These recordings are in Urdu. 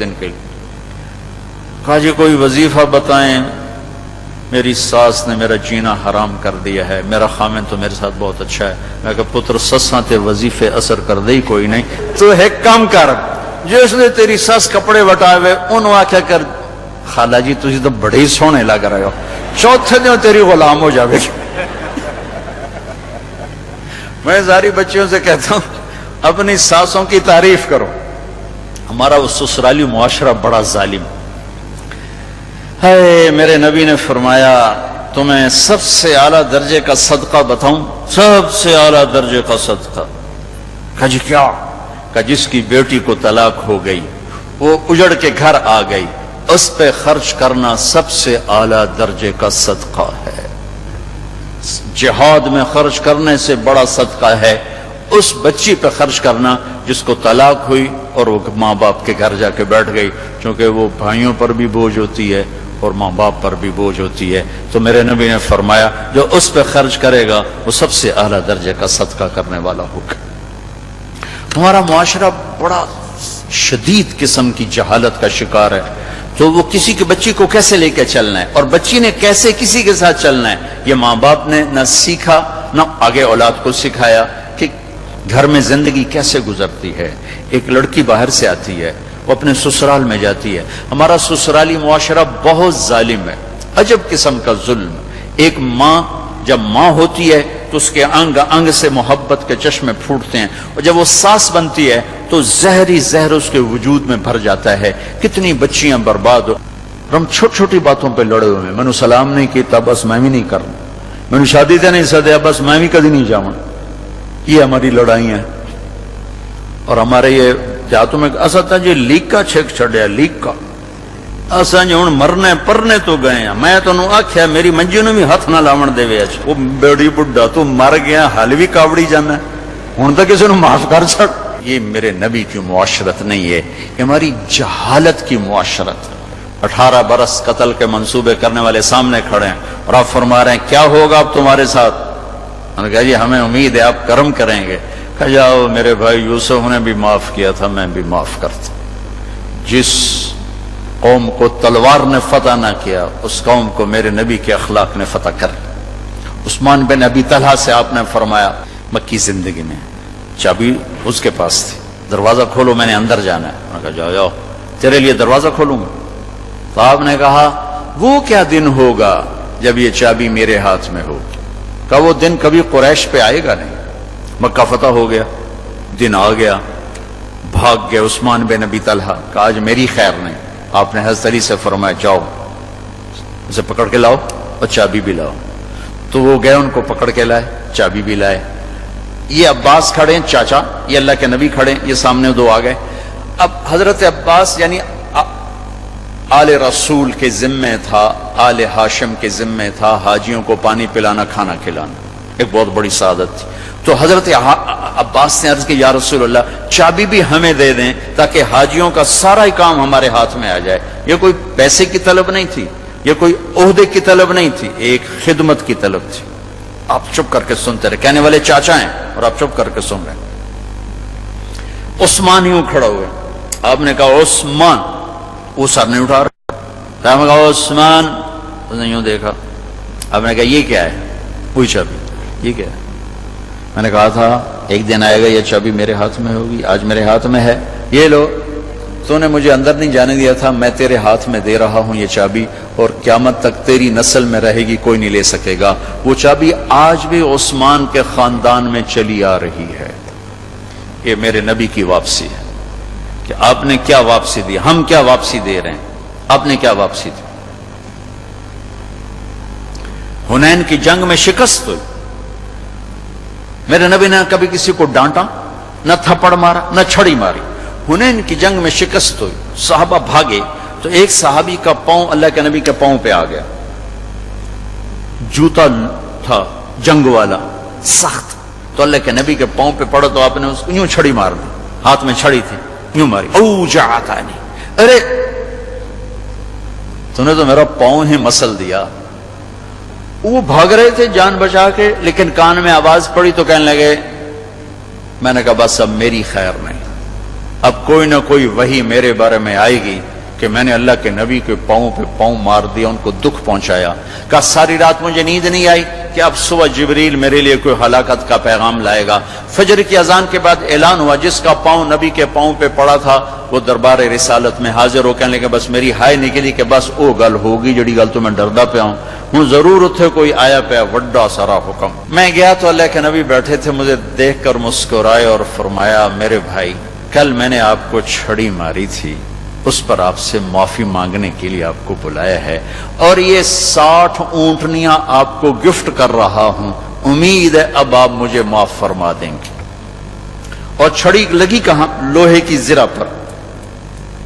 دن کے لیے کہا جی کوئی وظیفہ بتائیں، میری ساس نے میرا جینا حرام کر دیا ہے، میرا خامن تو میرے ساتھ بہت اچھا ہے۔ میں کہا پتر سساں تے وظیفے اثر کر دے ہی کوئی نہیں، تو ایک کام کر، جس نے تیری سس کپڑے وٹائے ہوئے انہوں آکھا کر خالہ جی تسی تو بڑے ہی سونے لگ رہے ہو، چوتھے دن تیری غلام ہو جاوے گی۔ میں ساری بچیوں سے کہتا ہوں اپنی ساسوں کی تعریف کرو۔ ہمارا وہ سسرالی معاشرہ بڑا ظالم ہے۔ میرے نبی نے فرمایا تمہیں سب سے اعلیٰ درجے کا صدقہ بتاؤں؟ سب سے اعلیٰ درجے کا صدقہ؟ کہا جی کیا؟ کہا جس کی بیٹی کو طلاق ہو گئی، وہ اجڑ کے گھر آ گئی، اس پہ خرچ کرنا سب سے اعلیٰ درجے کا صدقہ ہے۔ جہاد میں خرچ کرنے سے بڑا صدقہ ہے اس بچی پہ خرچ کرنا جس کو طلاق ہوئی اور وہ ماں باپ کے گھر جا کے بیٹھ گئی، چونکہ وہ بھائیوں پر بھی بوجھ ہوتی ہے اور ماں باپ پر بھی بوجھ ہوتی ہے۔ تو میرے نبی نے فرمایا جو اس پہ خرچ کرے گا وہ سب سے اعلیٰ درجے کا صدقہ کرنے والا ہوگا۔ ہمارا معاشرہ بڑا شدید قسم کی جہالت کا شکار ہے، تو وہ کسی کی بچی کو کیسے لے کے چلنا ہے اور بچی نے کیسے کسی کے ساتھ چلنا ہے، یہ ماں باپ نے نہ سیکھا نہ آگے اولاد کو سکھایا کہ گھر میں زندگی کیسے گزرتی ہے۔ ایک لڑکی باہر سے آتی ہے، وہ اپنے سسرال میں جاتی ہے۔ ہمارا سسرالی معاشرہ بہت ظالم ہے، عجب قسم کا ظلم۔ ایک ماں جب ماں ہوتی ہے تو اس کے انگ انگ سے محبت کے چشمے پھوٹتے ہیں، اور جب وہ ساس بنتی ہے تو زہری زہر اس کے وجود میں بھر جاتا ہے۔ کتنی بچیاں برباد ہو، ہم چھوٹی چھوٹی باتوں پہ لڑے ہوئے ہیں۔ میں نے سلام نہیں کیتا بس میں بھی نہیں کرنا، میں نے شادی تے نہیں سدیا بس میں بھی کدی نہیں جاؤں۔ یہ ہماری لڑائیاں ہیں۔ اور ہمارے یہ جاتوں میں اصل تھا جی لیک کا چھک چھڑیا، لیک کا اصل جو مرنے پرنے تو گئے ہیں۔ میں تو آخیا میری منجی نے بھی ہاتھ نہ لاون دے وے، وہ بیڑی بڈھا تو مر گیا حال بھی کاوڑی جانا ہوں تو کسی نے معاف کر سک۔ یہ میرے نبی کی معاشرت نہیں ہے، یہ ہماری جہالت کی معاشرت۔ 18 برس قتل کے منصوبے کرنے والے سامنے کھڑے ہیں اور آپ فرما رہے ہیں کیا ہوگا اب تمہارے ساتھ؟ انہوں نے کہا جی ہمیں امید ہے آپ کرم کریں گے۔ کہا جاؤ میرے بھائی یوسف نے بھی معاف کیا تھا، میں بھی معاف کرتا۔ جس قوم کو تلوار نے فتح نہ کیا اس قوم کو میرے نبی کے اخلاق نے فتح کر۔ عثمان بن ابی طلحہ سے آپ نے فرمایا مکی زندگی میں چابی اس کے پاس تھی، دروازہ کھولو میں نے اندر جانا ہے۔ انہوں نے کہا جاؤ جاؤ تیرے لیے دروازہ کھولوں گا۔ تو آپ نے کہا وہ کیا دن ہوگا جب یہ چابی میرے ہاتھ میں ہوگی؟ کہ وہ دن کبھی قریش پہ آئے گا نہیں۔ مکہ فتح ہو گیا، دن آ گیا، بھاگ گئے عثمان بن ابی طلحہ کہ آج میری خیر نہیں۔ آپ نے حضرت علی سے فرمایا جاؤ اسے پکڑ کے لاؤ اور چابی بھی لاؤ۔ تو وہ گئے، ان کو پکڑ کے لائے، چابی بھی لائے۔ یہ عباس کھڑے ہیں چاچا، یہ اللہ کے نبی کھڑے ہیں، یہ سامنے دو آ گئے۔ اب حضرت عباس یعنی آل رسول کے ذمے تھا، آل ہاشم کے ذمے تھا حاجیوں کو پانی پلانا کھانا کھلانا، ایک بہت بڑی سعادت تھی۔ تو حضرت عباس نے عرض کی یا رسول اللہ چابی بھی ہمیں دے دیں تاکہ حاجیوں کا سارا ہی کام ہمارے ہاتھ میں آ جائے۔ یہ کوئی پیسے کی طلب نہیں تھی، یہ کوئی عہدے کی طلب نہیں تھی، ایک خدمت کی طلب تھی۔ آپ چپ کر کے سنتے رہے، کہنے والے چاچا ہیں اور آپ چپ کر کے سن رہے ہیں۔ عثمان یوں کھڑا ہوئے، آپ نے کہا عثمان، وہ سر نہیں اٹھا رہا، آپ نے کہا عثمان، اس نے یوں دیکھا، آپ نے کہا یہ کیا ہے؟ وہی چابی، یہ کیا ہے؟ میں نے کہا تھا ایک دن آئے گا یہ چابی میرے ہاتھ میں ہوگی، آج میرے ہاتھ میں ہے، یہ لو، تو نے مجھے اندر نہیں جانے دیا تھا، میں تیرے ہاتھ میں دے رہا ہوں یہ چابی، اور قیامت تک تیری نسل میں رہے گی، کوئی نہیں لے سکے گا۔ وہ چابی آج بھی عثمان کے خاندان میں چلی آ رہی ہے۔ یہ میرے نبی کی واپسی ہے کہ آپ نے کیا واپسی دی، ہم کیا واپسی دے رہے ہیں، آپ نے کیا واپسی دی۔ حنین کی جنگ میں شکست ہوئی، میرے نبی نے کبھی کسی کو ڈانٹا، نہ تھپڑ مارا، نہ چھڑی ماری۔ حنین کی جنگ میں شکست ہوئی، صحابہ بھاگے تو ایک صحابی کا پاؤں اللہ کے نبی کے پاؤں پہ آ گیا، جوتا تھا جنگ والا سخت، تو اللہ کے نبی کے پاؤں پہ پڑا تو آپ نے اس کو یوں چھڑی مار دی، ہاتھ میں چھڑی تھی، یوں ماری، اوجعتنی، ارے تو نے تو میرا پاؤں ہی مسل دیا۔ وہ بھاگ رہے تھے جان بچا کے، لیکن کان میں آواز پڑی تو کہنے لگے، میں نے کہا بس اب میری خیر نہیں، اب کوئی نہ کوئی وحی میرے بارے میں آئے گی کہ میں نے اللہ کے نبی کے پاؤں پہ پاؤں مار دیا، ان کو دکھ پہنچایا۔ کہا ساری رات مجھے نیند نہیں آئی کہ اب صبح جبریل میرے لیے کوئی ہلاکت کا پیغام لائے گا۔ فجر کی اذان کے بعد اعلان ہوا جس کا پاؤں نبی کے پاؤں پہ پڑا تھا وہ دربار رسالت میں حاضر ہو، کہنے لگے بس میری ہائے نکلی کہ بس او گل ہوگی جڑی گل تو میں ڈردا پیا ہوں ضرورت ہے کوئی آیا پیا وڈا سارا حکم۔ میں گیا تو اللہ کے نبی بیٹھے تھے، مجھے دیکھ کر مسکرائے اور فرمایا میرے بھائی کل میں نے آپ کو چھڑی ماری تھی، اس پر آپ سے معافی مانگنے کے لیے آپ کو بلایا ہے، اور یہ 60 اونٹنیاں آپ کو گفٹ کر رہا ہوں، امید ہے اب آپ مجھے معاف فرما دیں گے۔ اور چھڑی لگی کہاں؟ لوہے کی زرہ پر،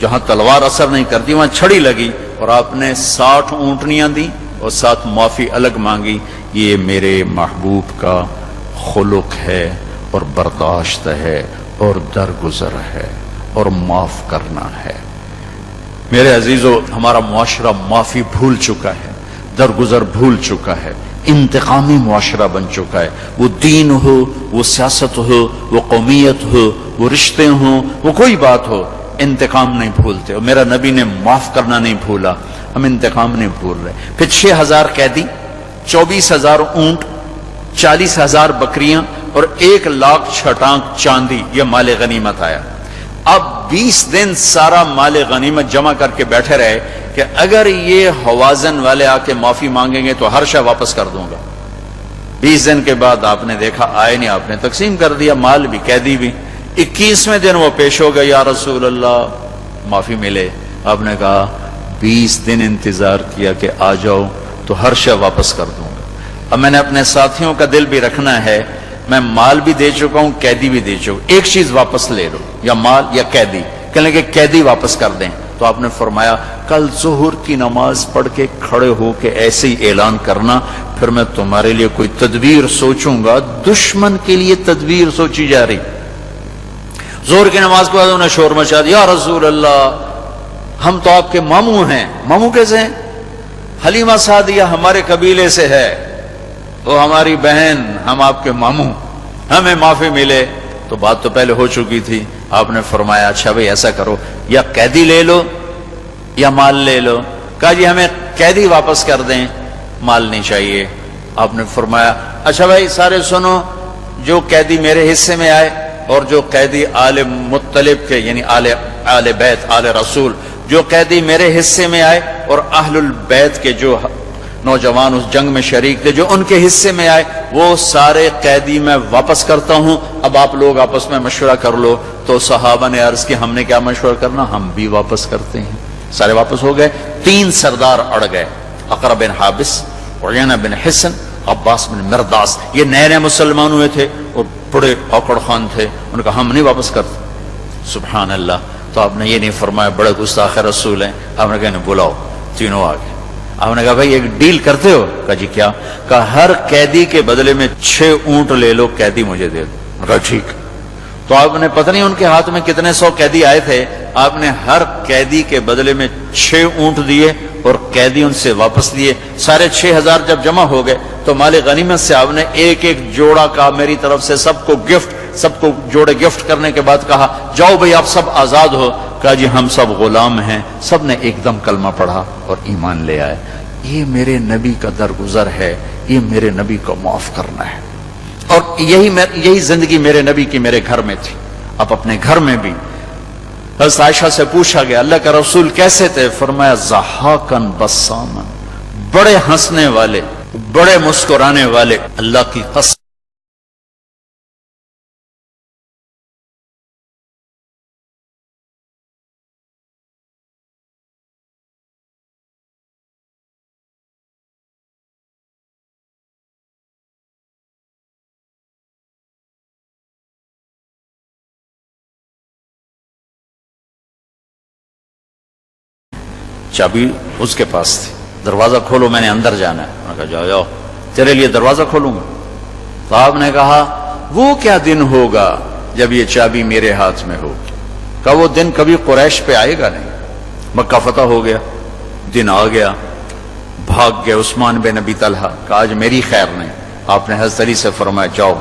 جہاں تلوار اثر نہیں کرتی وہاں چھڑی لگی، اور آپ نے 60 اونٹنیاں دی اور ساتھ معافی الگ مانگی۔ یہ میرے محبوب کا خلق ہے اور برداشت ہے اور درگزر ہے اور معاف کرنا ہے۔ میرے عزیزو، ہمارا معاشرہ معافی بھول چکا ہے، درگزر بھول چکا ہے، انتقامی معاشرہ بن چکا ہے۔ وہ دین ہو، وہ سیاست ہو، وہ قومیت ہو، وہ رشتے ہوں، وہ کوئی بات ہو، انتقام نہیں بھولتے۔ اور میرا نبی نے معاف کرنا نہیں بھولا، ہم انتقام نہیں بھول رہے۔ پھر 6000 قیدی، 24,000 اونٹ، 40,000 بکریاں اور 1,00,000 چھٹانک چاندی، یہ مال غنیمت آیا۔ اب 20 دن سارا مال غنیمت جمع کر کے بیٹھے رہے کہ اگر یہ حوازن والے آ کے معافی مانگیں گے تو ہر شے واپس کر دوں گا۔ 20 دن کے بعد آپ نے دیکھا آئے نہیں، آپ نے تقسیم کر دیا، مال بھی قیدی بھی۔ 21ویں دن وہ پیش ہو گئے، یا رسول اللہ معافی ملے۔ آپ نے کہا 20 دن انتظار کیا کہ آ جاؤ تو ہر شے واپس کر دوں گا۔ اب میں نے اپنے ساتھیوں کا دل بھی رکھنا ہے، میں مال بھی دے چکا ہوں، قیدی بھی دے چکا ہوں، ایک چیز واپس لے لو، یا مال یا قیدی۔ کہنے لگے قیدی واپس کر دیں۔ تو آپ نے فرمایا کل ظہر کی نماز پڑھ کے کھڑے ہو کے ایسے ہی اعلان کرنا، پھر میں تمہارے لیے کوئی تدبیر سوچوں گا۔ دشمن کے لیے تدبیر سوچی جا رہی۔ ظہر کی نماز کے بعد انہوں نے شور مچا دیا، یا رسول اللہ ہم تو آپ کے ماموں ہیں۔ ماموں کیسے ہیں؟ حلیمہ سعدیہ ہمارے قبیلے سے ہے، وہ ہماری بہن، ہم آپ کے ماموں، ہمیں معافی ملے۔ تو بات تو پہلے ہو چکی تھی۔ آپ نے فرمایا اچھا بھئی ایسا کرو، یا قیدی لے لو یا مال لے لو۔ کہا جی ہمیں قیدی واپس کر دیں، مال نہیں چاہیے۔ آپ نے فرمایا اچھا بھائی سارے سنو، جو قیدی میرے حصے میں آئے اور جو قیدی آل مطلب کے یعنی آل بیت آل رسول، جو قیدی میرے حصے میں آئے اور اہل البیت کے جو نوجوان اس جنگ میں شریک تھے جو ان کے حصے میں آئے، وہ سارے قیدی میں واپس کرتا ہوں۔ اب آپ لوگ آپس میں مشورہ کر لو۔ تو صحابہ نے عرض کی ہم نے کیا مشورہ کرنا، ہم بھی واپس کرتے ہیں۔ سارے واپس ہو گئے۔ 3 سردار اڑ گئے، اقرا بن حابس، عیینہ بن حصن، عباس بن مرداس۔ یہ نئے نئے مسلمان ہوئے تھے اور بڑے اوکڑ خان تھے، انہوں نے کہا ہم نہیں واپس کرتے۔ سبحان اللہ۔ تو آپ نے یہ نہیں فرمایا بڑے گستاخ رسول ہیں، آپ نے کہا بلاؤ، تینوں آ گئے۔ آپ نے کہا بھائی ایک ڈیل کرتے ہو؟ کہا جی کیا؟ کہا ہر قیدی کے بدلے میں 6 اونٹ لے لو، قیدی مجھے دے دو۔ کہا ٹھیک۔ تو آپ نے پتہ نہیں ان کے ہاتھ میں کتنے 100 قیدی آئے تھے، آپ نے ہر قیدی کے بدلے میں 6 اونٹ دیے اور قیدی ان سے واپس لیے۔ سارے 6000 جب جمع ہو گئے تو مال غنیمت سے آپ نے ایک ایک جوڑا کا میری طرف سے سب کو گفٹ، سب کو جوڑے گفٹ کرنے کے بعد کہا جاؤ بھئی آپ سب آزاد ہو۔ کہا جی ہم سب غلام ہیں۔ سب نے ایک دم کلمہ پڑھا اور ایمان لے آئے۔ یہ میرے نبی کا درگزر ہے، یہ میرے نبی کو معاف کرنا ہے۔ اور یہی زندگی میرے نبی کی میرے گھر میں تھی۔ اب اپنے گھر میں بھی حضرت عائشہ سے پوچھا گیا اللہ کا رسول کیسے تھے؟ فرمایا ضحاکن بسامن، بڑے ہنسنے والے، بڑے مسکرانے والے۔ اللہ کی قسم چابی اس کے پاس تھی، دروازہ کھولو میں نے اندر جانا ہے۔ انہوں نے کہا جاؤ جاؤ تیرے لیے دروازہ کھولوں گا۔ تو آپ نے کہا وہ کیا دن ہوگا جب یہ چابی میرے ہاتھ میں ہوگی؟ کہا وہ دن کبھی قریش پہ آئے گا نہیں۔ مکہ فتح ہو گیا، دن آ گیا، بھاگ گئے عثمان بن ابی طلحہ، کہا آج میری خیر نہیں۔ آپ نے حضرت علی سے فرمایا جاؤ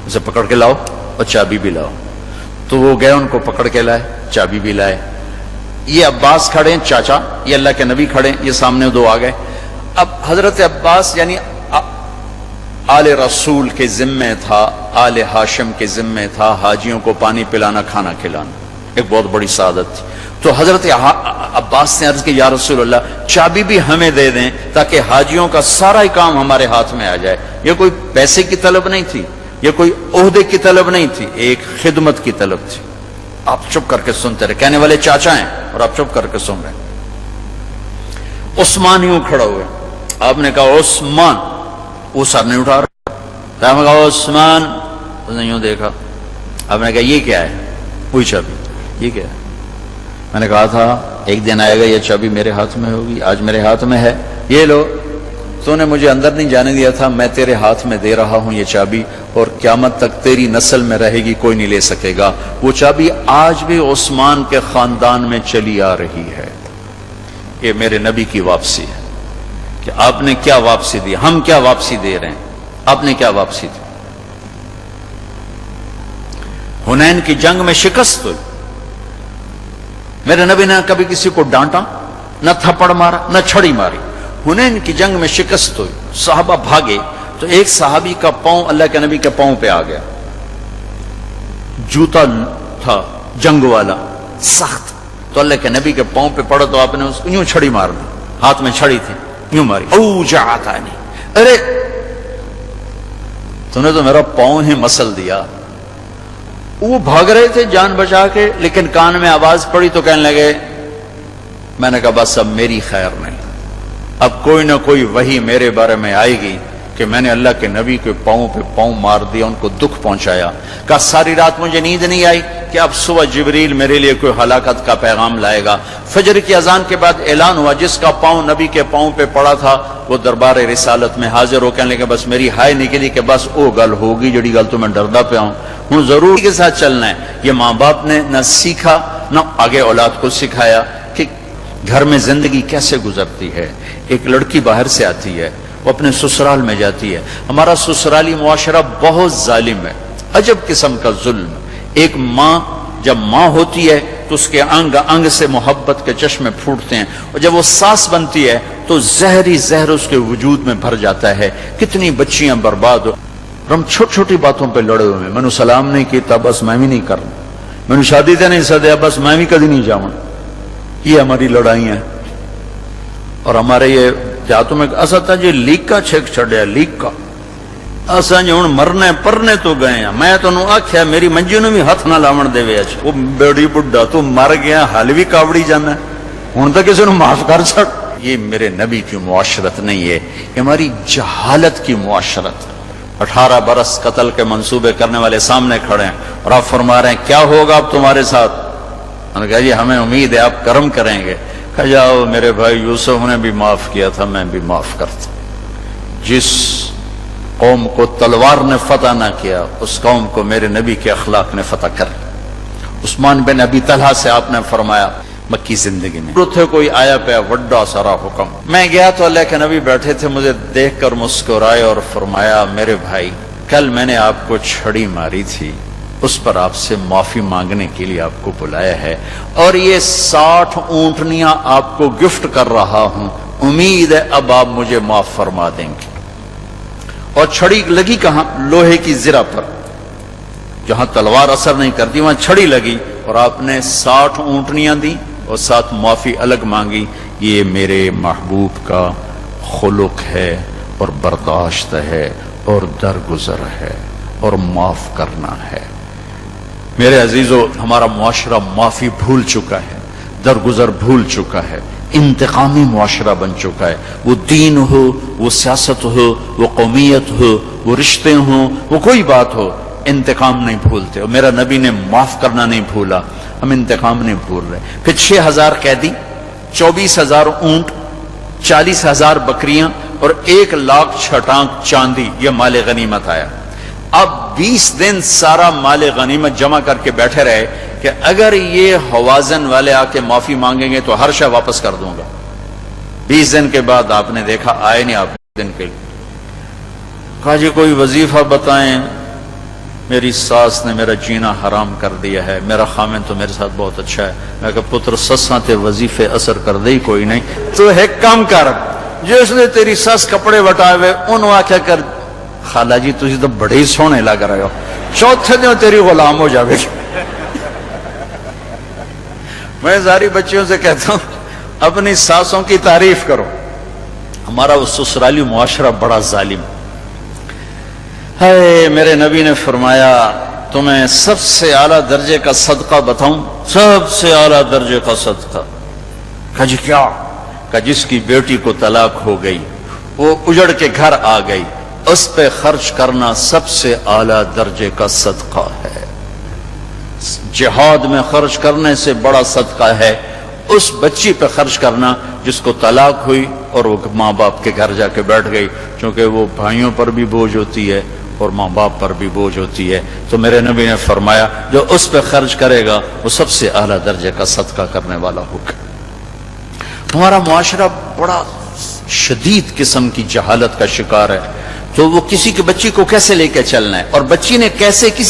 اسے پکڑ کے لاؤ اور چابی بھی لاؤ۔ تو وہ گئے ان کو پکڑ کے لائے, چابی بھی لائے. یہ عباس کھڑے ہیں چاچا, یہ اللہ کے نبی کھڑے ہیں, یہ سامنے دو آ گئے. اب حضرت عباس یعنی آل رسول کے ذمے تھا, آل ہاشم کے ذمے تھا حاجیوں کو پانی پلانا, کھانا کھلانا, ایک بہت بڑی سعادت تھی. تو حضرت عباس نے عرض کی یا رسول اللہ چابی بھی ہمیں دے دیں تاکہ حاجیوں کا سارا ہی کام ہمارے ہاتھ میں آ جائے. یہ کوئی پیسے کی طلب نہیں تھی, یہ کوئی عہدے کی طلب نہیں تھی, ایک خدمت کی طلب تھی. آپ چپ کر کے سنتے رہے, کہنے والے چاچا ہیں اور آپ چپ کر کے سن رہے. عثمان یوں کھڑا ہوئے, آپ نے کہا عثمان, وہ سر نہیں اٹھا رہا. آپ نے کہا عثمان, اس نے یوں دیکھا. آپ نے کہا یہ کیا ہے؟ وہی چابی. یہ کیا ہے؟ میں نے کہا تھا ایک دن آئے گا یہ چابی میرے ہاتھ میں ہوگی, آج میرے ہاتھ میں ہے. یہ لو, تو نے مجھے اندر نہیں جانے دیا تھا, میں تیرے ہاتھ میں دے رہا ہوں یہ چابی, اور قیامت تک تیری نسل میں رہے گی, کوئی نہیں لے سکے گا. وہ چابی آج بھی عثمان کے خاندان میں چلی آ رہی ہے. یہ میرے نبی کی واپسی ہے کہ آپ نے کیا واپسی دی, ہم کیا واپسی دے رہے ہیں, آپ نے کیا واپسی دی. حنین کی جنگ میں شکست ہوئی, میرے نبی نے کبھی کسی کو ڈانٹا, نہ تھپڑ مارا, نہ چھڑی ماری. حنین کی جنگ میں شکست ہوئی, صحابہ بھاگے تو ایک صحابی کا پاؤں اللہ کے نبی کے پاؤں پہ آ گیا. جوتا تھا جنگ والا سخت, تو اللہ کے نبی کے پاؤں پہ پڑا تو آپ نے اس کو یوں چھڑی مار دی, ہاتھ میں چھڑی تھی, یوں ماری. اوجعتنی, ارے تو نے تو میرا پاؤں ہی مسل دیا. وہ بھاگ رہے تھے جان بچا کے, لیکن کان میں آواز پڑی تو کہنے لگے, میں نے کہا بس اب میری خیر نہیں, اب کوئی نہ کوئی وحی میرے بارے میں آئے گی کہ میں نے اللہ کے نبی کے پاؤں پہ پاؤں مار دیا, ان کو دکھ پہنچایا. کہا ساری رات مجھے نیند نہیں آئی کہ اب صبح جبریل میرے لیے کوئی ہلاکت کا پیغام لائے گا. فجر کی اذان کے بعد اعلان ہوا, جس کا پاؤں نبی کے پاؤں پہ پڑا تھا وہ دربار رسالت میں حاضر ہو, کہنے لگے بس میری ہائے نکلی کہ بس وہ گل ہوگی جڑی گل تو میں ڈردا پہ ہوں ضرور کے ساتھ چلنا ہے. یہ ماں باپ نے نہ سیکھا نہ آگے اولاد کو سکھایا کہ گھر میں زندگی کیسے گزرتی ہے. ایک لڑکی باہر سے آتی ہے, وہ اپنے سسرال میں جاتی ہے. ہمارا سسرالی معاشرہ بہت ظالم ہے, عجب قسم کا ظلم. ایک ماں جب ماں ہوتی ہے تو اس کے انگ انگ سے محبت کے چشمے پھوٹتے ہیں, اور جب وہ ساس بنتی ہے تو زہری زہر اس کے وجود میں بھر جاتا ہے. کتنی بچیاں برباد ہو. ہم چھوٹی چھوٹی باتوں پہ لڑے ہوئے ہیں. میں نے سلام نہیں کیتا بس میں بھی نہیں کرنا, میں نے شادی تے نہیں سدیا بس میں بھی کدی نہیں جاؤں. یہ ہماری لڑائیاں ہیں. اور ہمارے یہ جاتوں میں اصل تھا جی لیک کا چھک چھڑیا, لیک کا اصل جی ہوں مرنے پرنے تو گئے ہیں. میں تو آخیا میری منجی نے بھی ہاتھ نہ لاون دے وے, وہ بیڑی بڈھا تو مر گیا حال بھی کاوڑی جانا, ہوں تو کسی نے معاف کر سک. یہ میرے نبی کی معاشرت نہیں ہے, یہ ہماری جہالت کی معاشرت. 18 برس قتل کے منصوبے کرنے والے سامنے کھڑے ہیں اور آپ فرما رہے ہیں کیا ہوگا اب تمہارے ساتھ. میں نے کہا جی ہمیں امید ہے آپ کرم کریں گے. کہا جاؤ میرے بھائی یوسف نے بھی معاف کیا تھا, میں بھی معاف کرتا. جس قوم کو تلوار نے فتح نہ کیا اس قوم کو میرے نبی کے اخلاق نے فتح کر. عثمان بن ابی طلحہ سے آپ نے فرمایا مکی زندگی میں تھے کوئی آیا پہ وڈا سارا حکم. میں گیا تو اللہ کے نبی بیٹھے تھے, مجھے دیکھ کر مسکرائے اور فرمایا میرے بھائی کل میں نے آپ کو چھڑی ماری تھی, اس پر آپ سے معافی مانگنے کے لیے آپ کو بلایا ہے, اور یہ 60 اونٹنیاں آپ کو گفٹ کر رہا ہوں, امید ہے اب آپ مجھے معاف فرما دیں گے. اور چھڑی لگی کہاں؟ لوہے کی زرہ پر, جہاں تلوار اثر نہیں کرتی وہاں چھڑی لگی, اور آپ نے 60 اونٹنیاں دی اور ساتھ معافی الگ مانگی. یہ میرے محبوب کا خلق ہے اور برداشت ہے اور درگزر ہے اور معاف کرنا ہے. میرے عزیزو ہمارا معاشرہ معافی بھول چکا ہے, درگزر بھول چکا ہے, انتقامی معاشرہ بن چکا ہے. وہ دین ہو, وہ سیاست ہو, وہ قومیت ہو, وہ رشتے ہوں, وہ کوئی بات ہو, انتقام نہیں بھولتے. اور میرا نبی نے معاف کرنا نہیں بھولا, ہم انتقام نہیں بھول رہے. پھر 6000 قیدی, 24,000 اونٹ, 40,000 بکریاں اور 1 لاکھ چھٹانک چاندی, یہ مال غنیمت آیا. اب 20 دن سارا مال غنیمت جمع کر کے بیٹھے رہے کہ اگر یہ حوازن والے آ کے معافی مانگیں گے تو ہر شے واپس کر دوں گا. 20 دن کے بعد آپ نے دیکھا آئے نہیں. آپ دن کے لیے کہا جی کوئی وظیفہ بتائیں, میری ساس نے میرا جینا حرام کر دیا ہے، میرا خامن تو میرے ساتھ بہت اچھا ہے۔ میں کہا پتر سساں تے وظیفے اثر کر دے ہی کوئی نہیں، تو ایک کام کر، جس نے تیری سس کپڑے وٹائے ہوئے انہوں آکھیا کر خالہ جی تسی تو بڑے ہی سونے لگ رہے ہو، چوتھے دن تیری غلام ہو جاوے گی۔ میں ساری بچیوں سے کہتا ہوں اپنی ساسوں کی تعریف کرو۔ ہمارا وہ سسرالی معاشرہ بڑا ظالم ہے۔ میرے نبی نے فرمایا تمہیں سب سے اعلیٰ درجے کا صدقہ بتاؤں؟ سب سے اعلیٰ درجے کا صدقہ؟ کہا جی کیا؟ کہا جس کی بیٹی کو طلاق ہو گئی، وہ اجڑ کے گھر آ گئی، اس پہ خرچ کرنا سب سے اعلیٰ درجے کا صدقہ ہے۔ جہاد میں خرچ کرنے سے بڑا صدقہ ہے اس بچی پہ خرچ کرنا جس کو طلاق ہوئی اور وہ ماں باپ کے گھر جا کے بیٹھ گئی، چونکہ وہ بھائیوں پر بھی بوجھ ہوتی ہے اور ماں باپ پر بھی بوجھ ہوتی ہے۔ تو میرے نبی نے فرمایا جو اس پہ خرچ کرے گا وہ سب سے اعلیٰ درجے کا صدقہ کرنے والا ہوگا۔ ہمارا معاشرہ بڑا شدید قسم کی جہالت کا شکار ہے، تو وہ کسی کے بچی کو کیسے لے کے چلنا ہے، اور بچی نے کیسے کسی